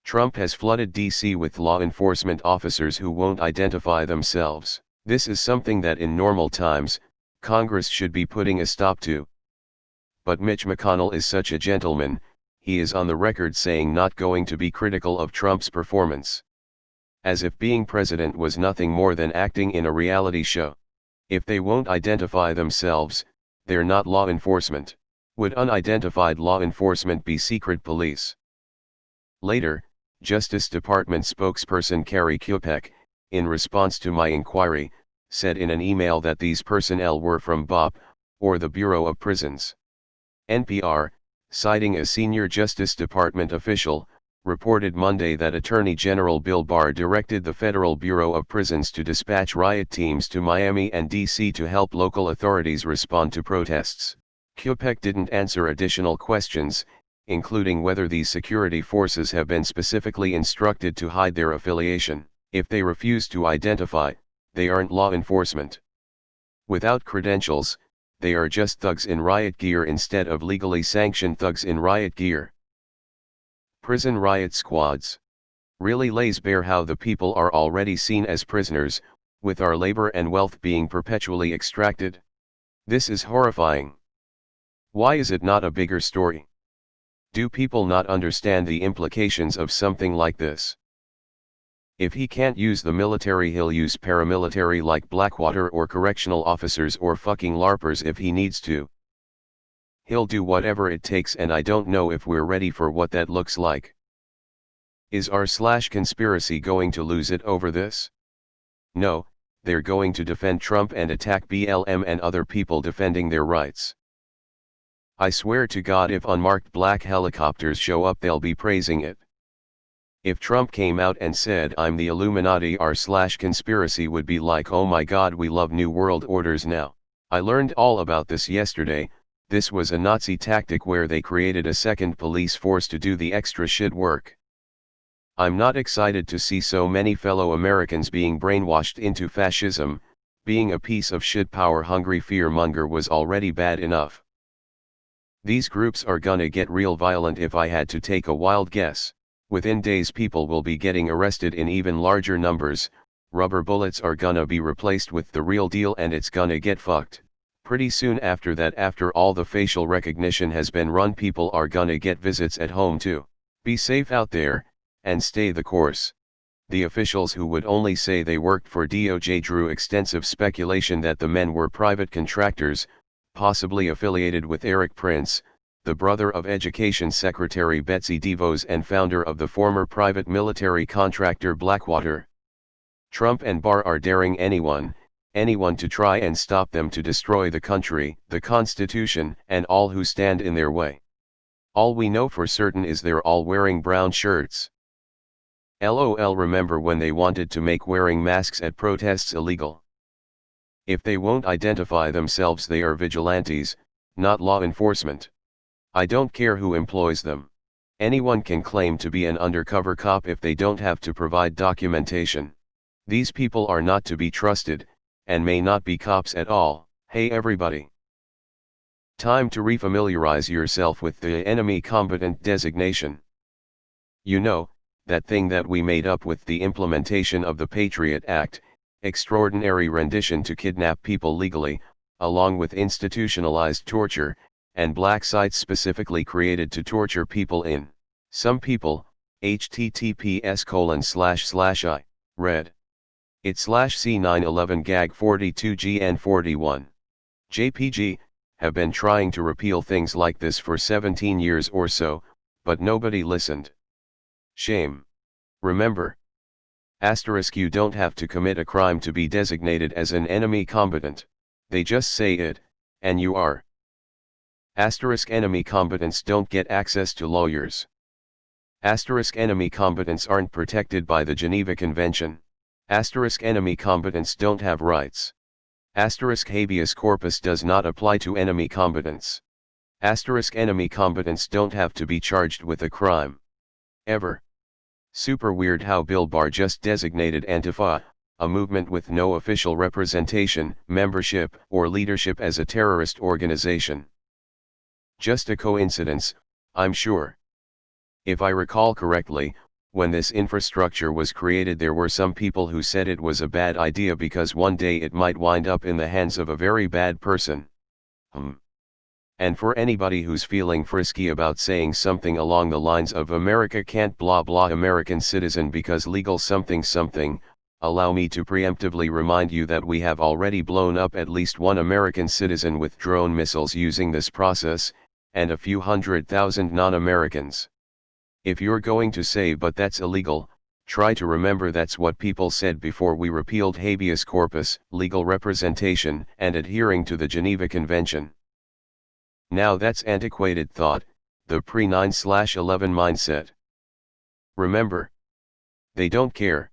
Trump has flooded D.C. with law enforcement officers who won't identify themselves. This is something that in normal times, Congress should be putting a stop to. But Mitch McConnell is such a gentleman, he is on the record saying not going to be critical of Trump's performance. As if being president was nothing more than acting in a reality show. If they won't identify themselves, they're not law enforcement. Would unidentified law enforcement be secret police? Later, Justice Department spokesperson Carrie Kupek, in response to my inquiry, said in an email that these personnel were from BOP, or the Bureau of Prisons. NPR, citing a senior Justice Department official, reported Monday that Attorney General Bill Barr directed the Federal Bureau of Prisons to dispatch riot teams to Miami and D.C. to help local authorities respond to protests. Kupek didn't answer additional questions, including whether these security forces have been specifically instructed to hide their affiliation. If they refuse to identify, they aren't law enforcement. Without credentials, they are just thugs in riot gear instead of legally sanctioned thugs in riot gear. Prison riot squads really lays bare how the people are already seen as prisoners, with our labor and wealth being perpetually extracted. This is horrifying. Why is it not a bigger story? Do people not understand the implications of something like this? If he can't use the military, he'll use paramilitary like Blackwater or correctional officers or fucking LARPers if he needs to. He'll do whatever it takes, and I don't know if we're ready for what that looks like. Is r/conspiracy going to lose it over this? No, they're going to defend Trump and attack BLM and other people defending their rights. I swear to God, if unmarked black helicopters show up, they'll be praising it. If Trump came out and said, "I'm the Illuminati," r/conspiracy would be like, "Oh my God, we love New World Orders now. I learned all about this yesterday. This was a Nazi tactic where they created a second police force to do the extra shit work." I'm not excited to see so many fellow Americans being brainwashed into fascism. Being a piece of shit power-hungry fearmonger was already bad enough. These groups are gonna get real violent. If I had to take a wild guess, within days people will be getting arrested in even larger numbers. Rubber bullets are gonna be replaced with the real deal, and it's gonna get fucked. Pretty soon after that, after all the facial recognition has been run, people are gonna get visits at home too. Be safe out there, and stay the course. The officials who would only say they worked for DOJ drew extensive speculation that the men were private contractors, possibly affiliated with Eric Prince, the brother of Education Secretary Betsy DeVos and founder of the former private military contractor Blackwater. Trump and Barr are daring anyone to try and stop them, to destroy the country, the Constitution, and all who stand in their way. All we know for certain is they're all wearing brown shirts. LOL. Remember when they wanted to make wearing masks at protests illegal? If they won't identify themselves, they are vigilantes, not law enforcement. I don't care who employs them. Anyone can claim to be an undercover cop if they don't have to provide documentation. These people are not to be trusted, and may not be cops at all. Hey everybody. Time to refamiliarize yourself with the enemy combatant designation. You know, that thing that we made up with the implementation of the Patriot Act, extraordinary rendition to kidnap people legally, along with institutionalized torture, and black sites specifically created to torture people in. Some people, https:// read it/C911 gag 42 GN 41 JPG, have been trying to repeal things like this for 17 years or so, but nobody listened. Shame. Remember. You don't have to commit a crime to be designated as an enemy combatant. They just say it, and you are. Enemy combatants don't get access to lawyers. Enemy combatants aren't protected by the Geneva Convention. Enemy combatants don't have rights. Habeas corpus does not apply to enemy combatants. Enemy combatants don't have to be charged with a crime. Ever. Super weird how Bill Barr just designated Antifa, a movement with no official representation, membership, or leadership, as a terrorist organization. Just a coincidence, I'm sure. If I recall correctly, When this infrastructure was created, there were some people who said it was a bad idea because one day it might wind up in the hands of a very bad person. And for anybody who's feeling frisky about saying something along the lines of America can't blah blah American citizen because legal something something, allow me to preemptively remind you that we have already blown up at least one American citizen with drone missiles using this process, and a few 100,000 non-Americans. If you're going to say but that's illegal, try to remember that's what people said before we repealed habeas corpus, legal representation, and adhering to the Geneva Convention. Now that's antiquated thought, the pre-9/11 mindset. Remember, they don't care.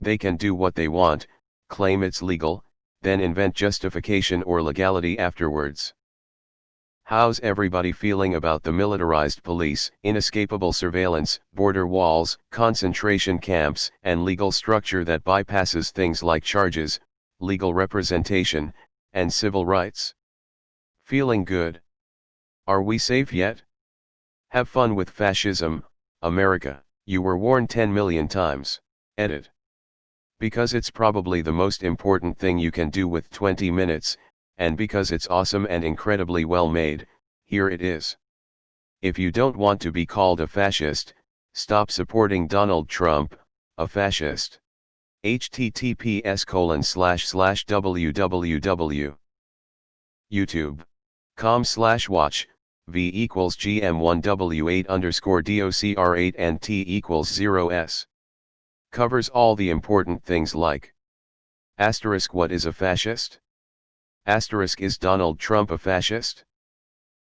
They can do what they want, claim it's legal, then invent justification or legality afterwards. How's everybody feeling about the militarized police, inescapable surveillance, border walls, concentration camps, and legal structure that bypasses things like charges, legal representation, and civil rights? Feeling good? Are we safe yet? Have fun with fascism, America. You were warned 10 million times. Edit. Because it's probably the most important thing you can do with 20 minutes, and because it's awesome and incredibly well made, here it is. If you don't want to be called a fascist, stop supporting Donald Trump, a fascist. https://www. YouTube.com/watch, v equals gm1w8_docr8 and t equals 0s. Covers all the important things like asterisk what is a fascist? Asterisk is Donald Trump a fascist?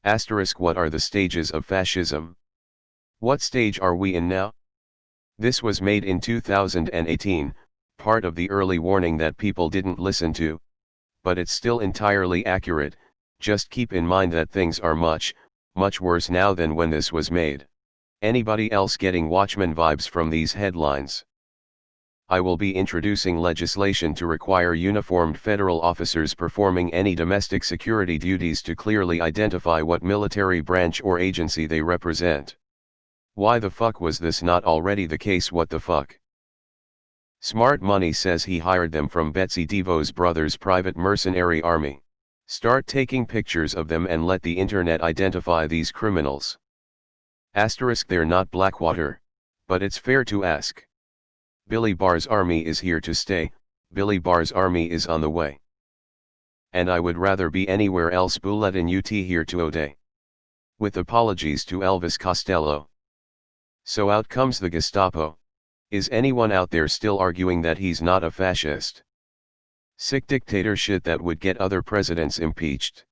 Asterisk what are the stages of fascism? What stage are we in now? This was made in 2018, part of the early warning that people didn't listen to, but it's still entirely accurate. Just keep in mind that things are much, much worse now than when this was made. Anybody else getting Watchmen vibes from these headlines? I will be introducing legislation to require uniformed federal officers performing any domestic security duties to clearly identify what military branch or agency they represent. Why the fuck was this not already the case? What the fuck? Smart Money says he hired them from Betsy DeVos' brother's private mercenary army. Start taking pictures of them and let the internet identify these criminals. Asterisk they're not Blackwater, but it's fair to ask. Billy Barr's army is here to stay, Billy Barr's army is on the way. And I would rather be anywhere else Bulletin UT here to O'Day. With apologies to Elvis Costello. So out comes the Gestapo. Is anyone out there still arguing that he's not a fascist? Sick dictator shit that would get other presidents impeached.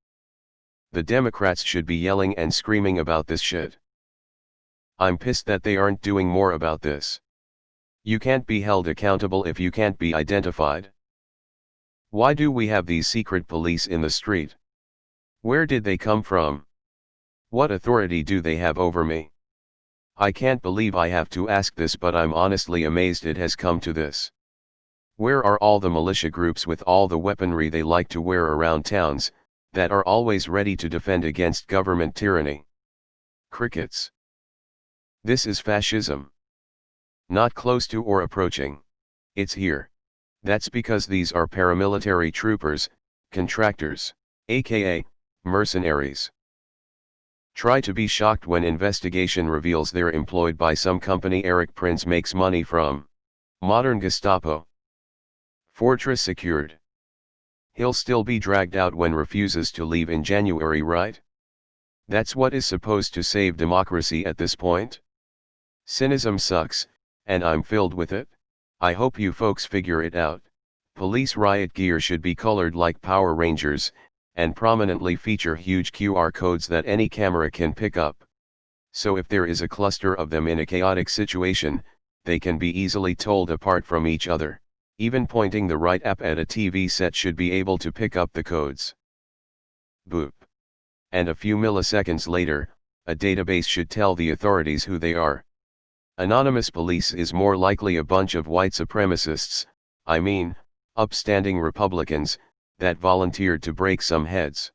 The Democrats should be yelling and screaming about this shit. I'm pissed that they aren't doing more about this. You can't be held accountable if you can't be identified. Why do we have these secret police in the street? Where did they come from? What authority do they have over me? I can't believe I have to ask this, but I'm honestly amazed it has come to this. Where are all the militia groups with all the weaponry they like to wear around towns, that are always ready to defend against government tyranny? Crickets. This is fascism. Not close to or approaching. It's here. That's because these are paramilitary troopers, contractors, aka, mercenaries. Try to be shocked when investigation reveals they're employed by some company Erik Prince makes money from. Modern Gestapo. Fortress secured. He'll still be dragged out when refuses to leave in January, right? That's what is supposed to save democracy at this point? Cynicism sucks, and I'm filled with it. I hope you folks figure it out. Police riot gear should be colored like Power Rangers, and prominently feature huge QR codes that any camera can pick up. So if there is a cluster of them in a chaotic situation, they can be easily told apart from each other. Even pointing the right app at a TV set should be able to pick up the codes. Boop. And a few milliseconds later, a database should tell the authorities who they are. Anonymous police is more likely a bunch of white supremacists, I mean, upstanding Republicans, that volunteered to break some heads.